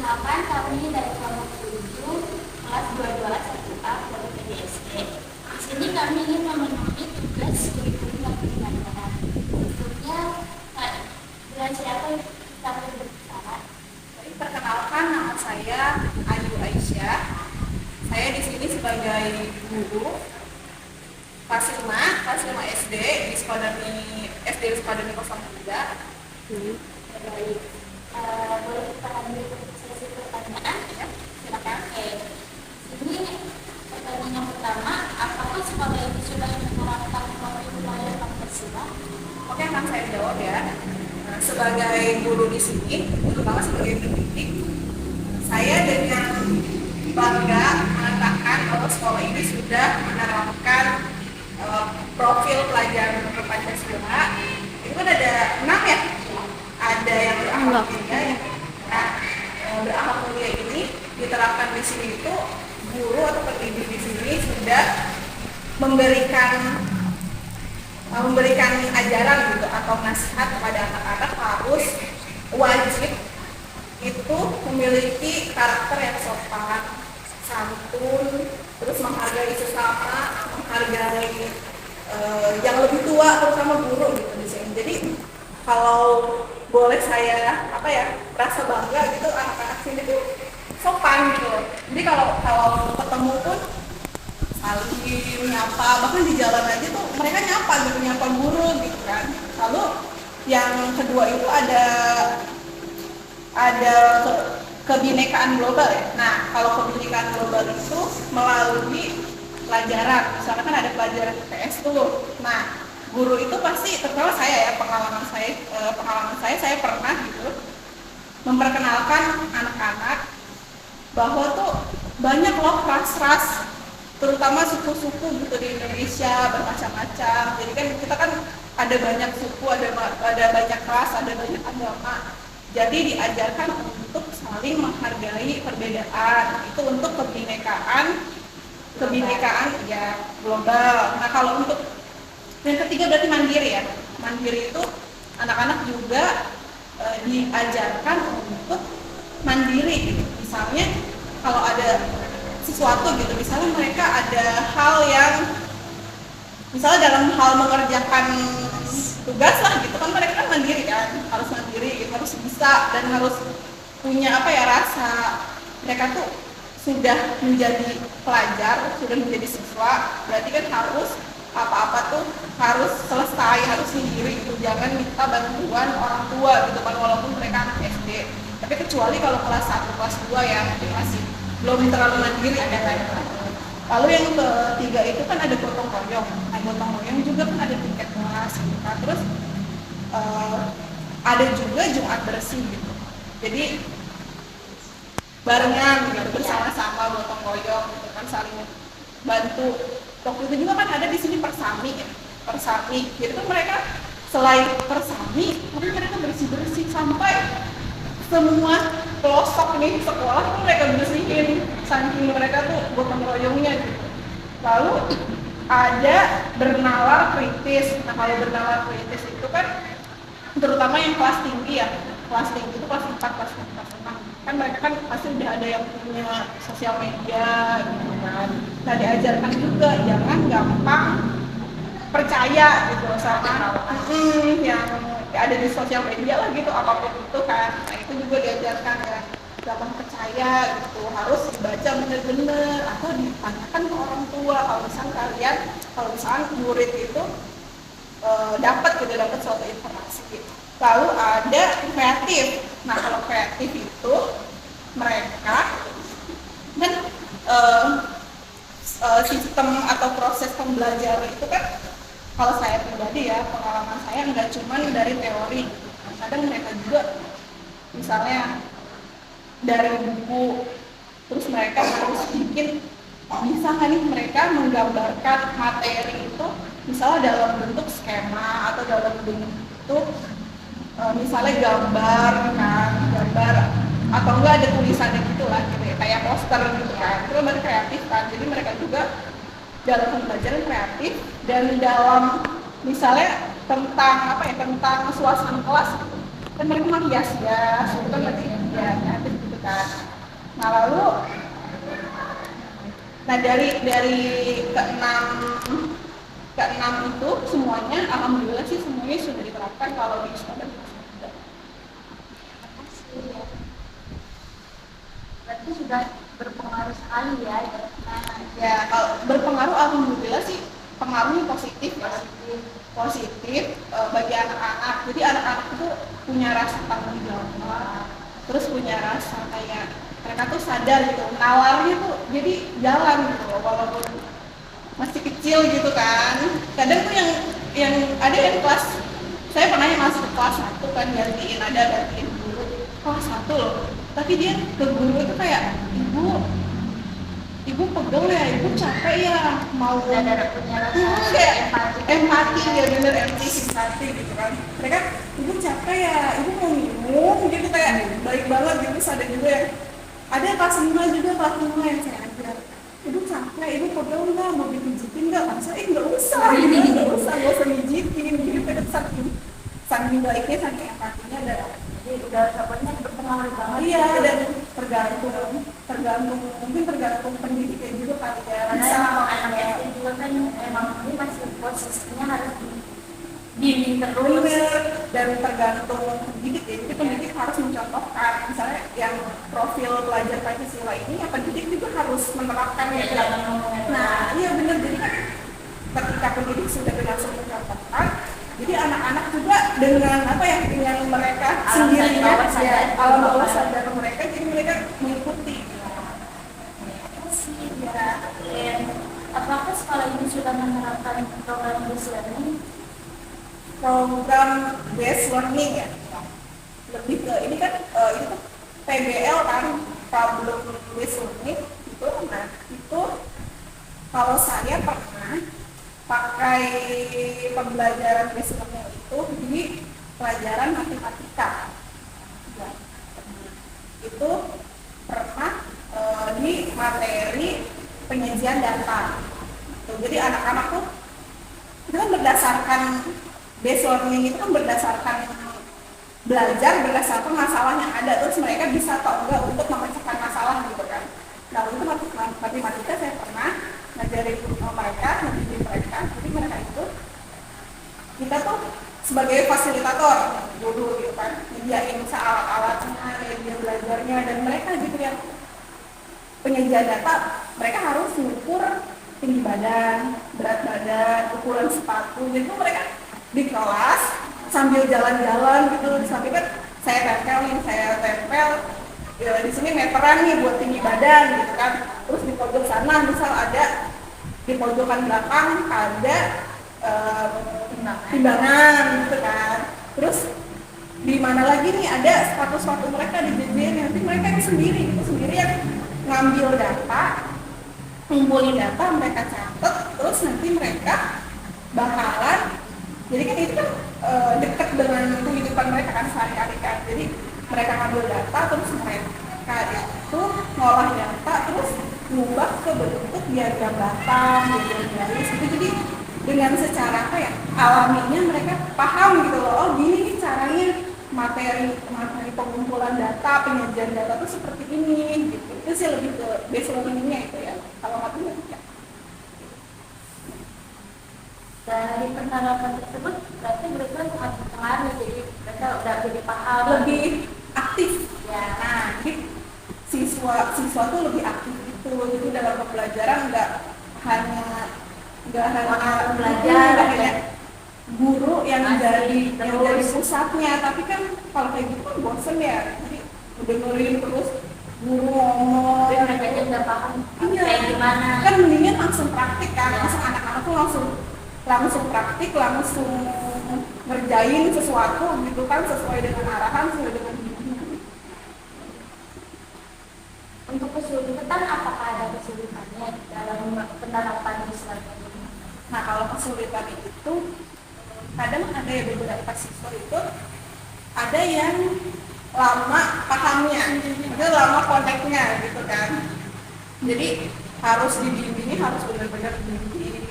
Perkenalkan, kami dari kelompok 7, kelas 22 1A dari PDSD. Di sini kami ingin memenuhi tugas kurikulum dan pembelajaran. Tentunya, dengan siapa kita berbicara? Perkenalkan, nama saya Ayu Aisyah. Saya di sini sebagai guru kelas 5 SD di SD Sukademi 03. Baik. Boleh kita lanjut ke sesi pertanyaan? Ya, silakan. Ini pertanyaan yang pertama, apakah sekolah ini sudah menerapkan kurikulum yang Pancasila? Oke, akan saya jawab ya. Sebagai guru di sini, terutama sebagai pendidik, saya dengan bangga mengatakan bahwa sekolah ini sudah menerapkan profil pelajaran Pancasila. Itu kan ada 6 ya. Ada yang berakhlak mulia. Nah, berakhlak mulia ini diterapkan di sini itu guru atau pendidik di sini sudah memberikan ajaran gitu atau nasihat kepada anak-anak harus wajib itu memiliki karakter yang sopan, santun, terus menghargai sesama, menghargai yang lebih tua, terutama guru gitu di sini. Jadi kalau boleh saya rasa bangga gitu, anak-anak sini tuh sopan gitu. Jadi kalau ketemu pun saling nyapa, bahkan di jalan aja tuh mereka nyapa guru gitu kan. Lalu yang kedua itu ada kebinekaan global ya. Nah, kalau kebinekaan global itu melalui pelajaran, misalnya kan ada pelajaran IPS tuh. Nah, guru itu pasti, terutama saya ya, pengalaman saya pernah gitu memperkenalkan anak-anak bahwa tuh banyak loh ras-ras, terutama suku-suku gitu di Indonesia bermacam-macam. Jadi kan kita kan ada banyak suku, ada banyak ras, ada banyak agama. Jadi diajarkan untuk saling menghargai perbedaan. Itu untuk kebinekaan ya global. Nah, kalau untuk yang ketiga berarti mandiri ya. Mandiri itu anak-anak juga diajarkan untuk mandiri gitu. Misalnya kalau ada sesuatu gitu, misalnya mereka ada hal yang misalnya dalam hal mengerjakan tugas lah gitu kan, mereka kan mandiri kan, harus mandiri gitu, harus bisa dan harus punya rasa mereka tuh sudah menjadi pelajar, sudah menjadi siswa, berarti kan harus apa-apa tuh harus selesai, harus sendiri gitu, jangan minta bantuan orang tua gitu kan, walaupun mereka anak SD. Tapi kecuali kalau kelas 1, kelas 2 ya masih belum terlalu mandiri ada kan. Lalu yang ketiga itu kan ada gotong royong. Nah, gotong royong juga kan ada tiket kelas gitu kan. Terus ada juga Jumat bersih gitu. Jadi barengan gitu, bersama-sama gotong royong gitu kan, saling bantu. Waktu itu juga kan ada di sini persami ya. Persami. Jadi kan mereka selain persami, tapi mereka bersih-bersih sampai semua pelosok nih sekolah tuh mereka bersihin, saking mereka tuh gotong royongnya gitu. Lalu ada bernalar kritis. Nah, kalau bernalar kritis itu kan terutama yang kelas tinggi ya, kelas tinggi itu kelas 4, kelas 5, kelas 6 kan mereka kan pasti udah ada yang punya sosial media gitu kan. Nah, diajarkan juga jangan gampang percaya gitu sama yang ada di sosial media lah gitu, apapun itu kan. Nah, itu juga diajarkan ya, gampang percaya gitu, harus dibaca bener-bener atau ditanyakan ke orang tua kalau misalnya murid itu dapat suatu informasi gitu. Lalu ada kreatif. Nah, kalau kreatif itu mereka dan sistem atau proses pembelajaran itu kan, kalau saya pribadi ya, pengalaman saya nggak cuma dari teori, kadang mereka juga misalnya dari buku, terus mereka harus bikin, bisa nggak nih mereka menggambarkan materi itu misalnya dalam bentuk skema atau dalam bentuk misalnya gambar atau enggak ada tulisannya gitu lah gitu ya, kayak poster gitu kan. Itu kan kreatif kan, jadi mereka juga dalam pembelajaran kreatif dan dalam misalnya tentang suasana kelas gitu kan, mereka menghias itu kan berarti ya kreatif gitu kan. Nah lalu, nah dari keenam itu semuanya, alhamdulillah sih semuanya sudah diterapkan kalau di sekolah juga sudah. Makasih ya. Berarti sudah berpengaruh sekali ya. Nah, Ya kalau berpengaruh alhamdulillah sih pengaruhnya positif ya. Positif bagi anak-anak. Jadi anak-anak itu punya rasa tanggung jawab, terus punya rasa kayak mereka tuh sadar gitu, nawarnya tuh jadi jalan gitu loh, walaupun masih kecil gitu kan. Kadang tuh yang ada yang kelas, saya pernah yang masuk ke kelas 1 kan, gantiin guru kelas 1 loh, tapi dia ke guru itu kayak, ibu pegel ya, ibu capek ya, mau ada punya rasa kayak empati ya bener, empati simpati gitu kan. Mereka, ibu capek ya, ibu mau minum gitu, kayak baik banget gitu. Terus ada juga yang ada kelas 5 juga, kelas 5 yang saya ajar, ibu capek, ibu pegel nggak, mau dipijitin nggak? Masa nggak usah gitu, nggak usah mijitin gitu. Saking baiknya, saking empatinya, dan jadi udah pokoknya berpengaruh banget. iya, dan tergantung mungkin tergantung pendidiknya juga kali ya. Karena Bisa emang anak SD juga kan emang ini masih posisinya harus dibimbing terus. bener, dan tergantung pendidik ya. Jadi pendidik harus mencontohkan, misalnya yang profil belajar Pancasila ini, ya pendidik juga harus menerapkan ya. Nah iya bener, jadi kan ketika pendidik sudah langsung mencontohkan, jadi anak-anak juga dengan apa ya, dengan mereka sendirinya alam bawah sadar mereka, jadi mereka mengikuti. Sih ya. Dan apakah sekolah ini sudah menerapkan program based learning? Program based learning ya, lebih ke ini kan itu tuh PBL kan, problem based learning itu. Nah itu kalau saya pernah pakai pembelajaran based learning itu di pelajaran matematika ya. Itu pernah di materi penyajian data. Jadi anak-anak tuh itu kan berdasarkan based learning, itu kan berdasarkan belajar berdasarkan masalah yang ada, terus mereka bisa atau enggak untuk memecahkan masalah gitu kan. Nah itu matematika saya pernah ngajarin mereka, mendidik mereka. Jadi mereka itu, kita tuh sebagai fasilitator guru gitu kan, nyediain alat-alatnya, media belajarnya, dan mereka gitu yang penyajian data, mereka harus mengukur tinggi badan, berat badan, ukuran sepatu. Jadi mereka di kelas sambil jalan-jalan gitu, sampai kan saya tempel ya, di sini meteran nih buat tinggi badan gitu kan. Terus di pojok sana misal ada, di pojokan belakang ada timbangan gitu kan. Terus di mana lagi nih ada sepatu-sepatu mereka di jajan, nanti mereka itu sendiri yang ngambil data, ngumpulin data, mereka catat, terus nanti mereka bakalan, jadi kan itu kan dekat dengan kehidupan mereka kan sehari-hari kan. Jadi mereka ngambil data, terus mereka itu ngolah data, terus ngubah ke bentuk diagram batang, diagram garis gitu. Jadi dengan secara apa ya, alaminya mereka paham gitu loh, oh gini nih caranya materi pengumpulan data, penyajian data itu seperti ini gitu. Itu sih lebih ke base learning-nya itu ya, kalau matematika. Dari penerapan tersebut berarti mereka sangat berpengaruh, jadi mereka udah jadi paham, lebih aktif ya. Nah jadi siswa tuh lebih aktif itu, jadi dalam pembelajaran nggak hanya belajar, nggak hanya guru yang jadi terus pusatnya, tapi kan kalau kayak gitu kan bosen ya, jadi dengerin terus guru ngomong, mereka aja udah paham kayak gimana. Kan mendingan langsung praktik kan, langsung anak-anak tuh langsung praktik, langsung ngerjain sesuatu gitu kan, sesuai dengan arahan, sesuai dengan bimbingan. Untuk kesulitan, apakah ada kesulitannya dalam penerapan Islam ini? Nah kalau kesulitan itu kadang ada ya, beberapa siswa itu ada yang lama pahamnya, ada lama konteknya gitu kan. Jadi harus dibimbingi, harus benar-benar dibimbing.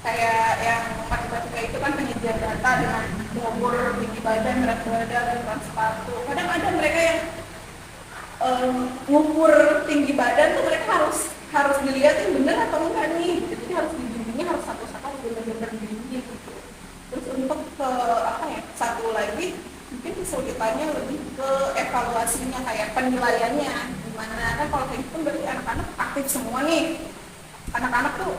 Kayak yang matematika itu kan penyajian data dengan mengukur tinggi badan, berat badan, ukuran sepatu. Kadang ada mereka yang ngukur tinggi badan tuh mereka harus dilihatin bener atau enggak nih, jadi harus dibimbingnya harus satu-satu bener-bener dibimbing gitu. Terus untuk apa ya, satu lagi mungkin kesulitannya lebih ke evaluasinya, kayak penilaiannya gimana. Kan kalau kayak gitu berarti anak-anak aktif semua nih, anak-anak tuh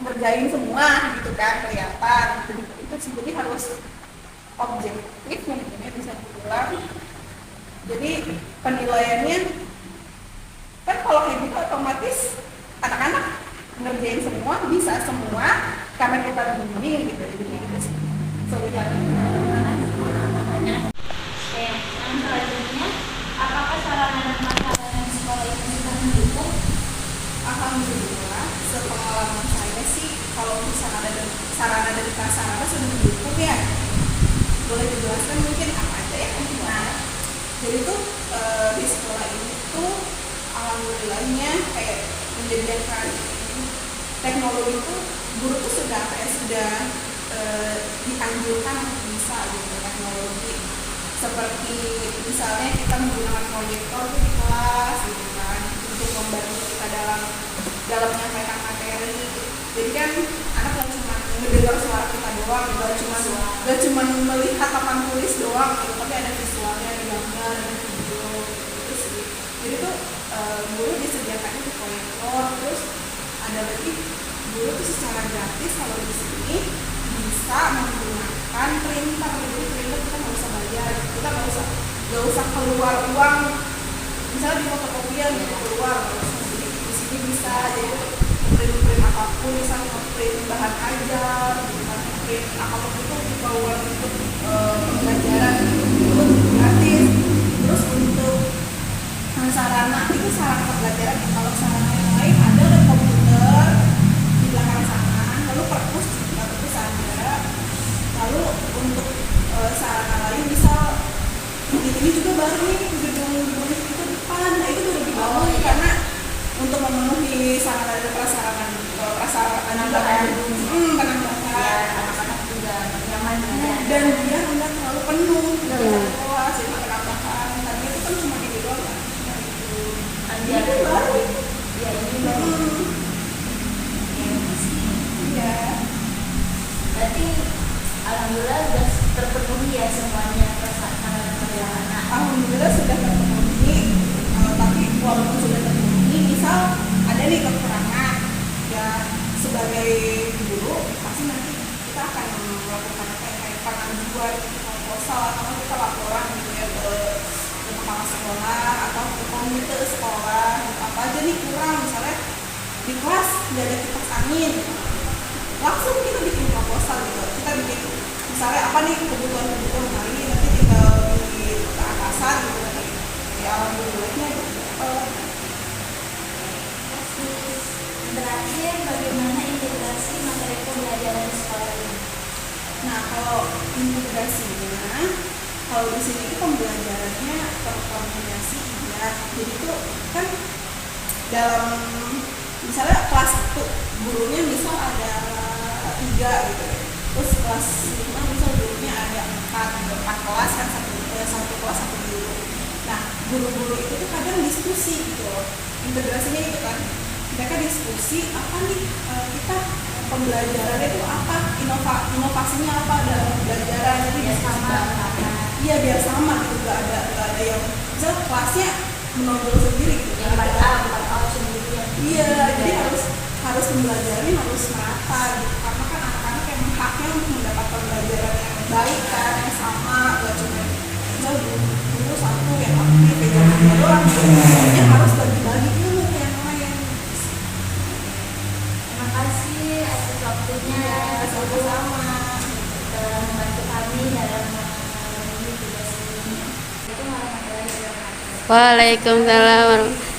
ngerjain semua gitu kan, kelihatan itu sih. Jadi harus objektif mungkin bisa dibilang. Jadi penilaiannya kan kalau kayak gitu otomatis anak-anak ngerjain semua, bisa semua karena kita bimbing gitu. Jadi gitu sih kesulitannya. Oke, yang selanjutnya, apakah sarana dan prasarana di sekolah itu sudah mendukung? Alhamdulillah, sepengalaman saya sih kalau sarana dan prasarana sudah mendukung ya. Boleh dijelaskan mungkin apa aja ya? Nah, jadi tuh di sekolah ini tuh alhamdulillahnya kayak menyediakan teknologi itu, guru tuh sudah dianjurkan untuk bisa gitu teknologi, seperti misalnya kita menggunakan proyektor di kelas gitu kan, untuk membantu kita dalam menyampaikan materi. Jadi kan anak gak cuma mendengar suara kita doang, gak cuma melihat papan tulis doang gitu, tapi ada visualnya, ada gambar, ada video gitu sih. Jadi tuh guru disediakannya di proyektor. Terus ada lagi, guru tuh secara gratis kalau di sini bisa menggunakan printer. Jadi printer kita nggak usah bayar, kita nggak usah keluar uang. Misalnya di fotokopian gitu keluar, di sini bisa. Jadi print apapun, misalnya print bahan ajar, print apapun itu dibawa untuk pembelajaran itu gratis. Terus untuk sarana itu sarana pembelajaran, kalau sarana yang lain ada komputer di belakang sana, lalu perpus juga perpus ada. Lalu untuk sarana lain misal ini juga baru nih gedung itu depan, nah itu udah dibangun karena untuk memenuhi sarana dan prasarana penambahan Anak-anak juga nyaman dan dia nggak terlalu penuh dalam kelas. Jadi penambahan tadi itu kan cuma di doang kan. Ini kan baru ya, ini baru. ya. Berarti alhamdulillah sudah terpenuhi ya semuanya prasarana dan prasarana. Alhamdulillah sudah terpenuhi, tapi walaupun sudah terpenuhi, misal ada nih kekurangan ya, sebagai guru pasti nanti kita akan melakukan kayak pengajuan proposal atau kita laporan gitu ya ke kepala sekolah atau ke komite sekolah, apa aja nih kurang. Misalnya di kelas nggak ada kipas angin, langsung kita bikin proposal gitu. Kita bikin misalnya apa nih kebutuhan hari ini, nanti tinggal di atasan gitu kan. Ya alhamdulillahnya Terakhir, bagaimana integrasi materi pembelajaran di sekolah ini? Nah, kalau integrasinya, kalau di sini itu pembelajarannya terkoordinasi ya. Jadi itu kan dalam misalnya kelas 1 gurunya misal ada 3 gitu ya. Terus kelas 5 misal gurunya ada 4 kelas kan, satu kelas satu guru. Nah, guru-guru itu tuh kadang diskusi gitu loh. Integrasinya itu kan mereka diskusi apa nih kita pembelajarannya itu apa, inovasinya apa dalam pembelajaran. Jadi Biar sama, iya biar sama gitu, nggak ada yang misal kelasnya menonjol sendiri gitu. yang empat A sendiri. Iya, jadi harus pembelajarannya harus merata gitu, karena kan anak-anak yang haknya untuk mendapat pembelajaran yang baik kan, yang sama, nggak cuma misal dulu satu yang aktif pegang doang, semuanya harus bagi-bagi ilmu ke yang lain. Terima kasih atas waktunya, Sama-sama. telah membantu kami dalam memenuhi tugas ini. Itu warahmatullahi wabarakatuh. Waalaikumsalam warahmatullahi wabarakatuh.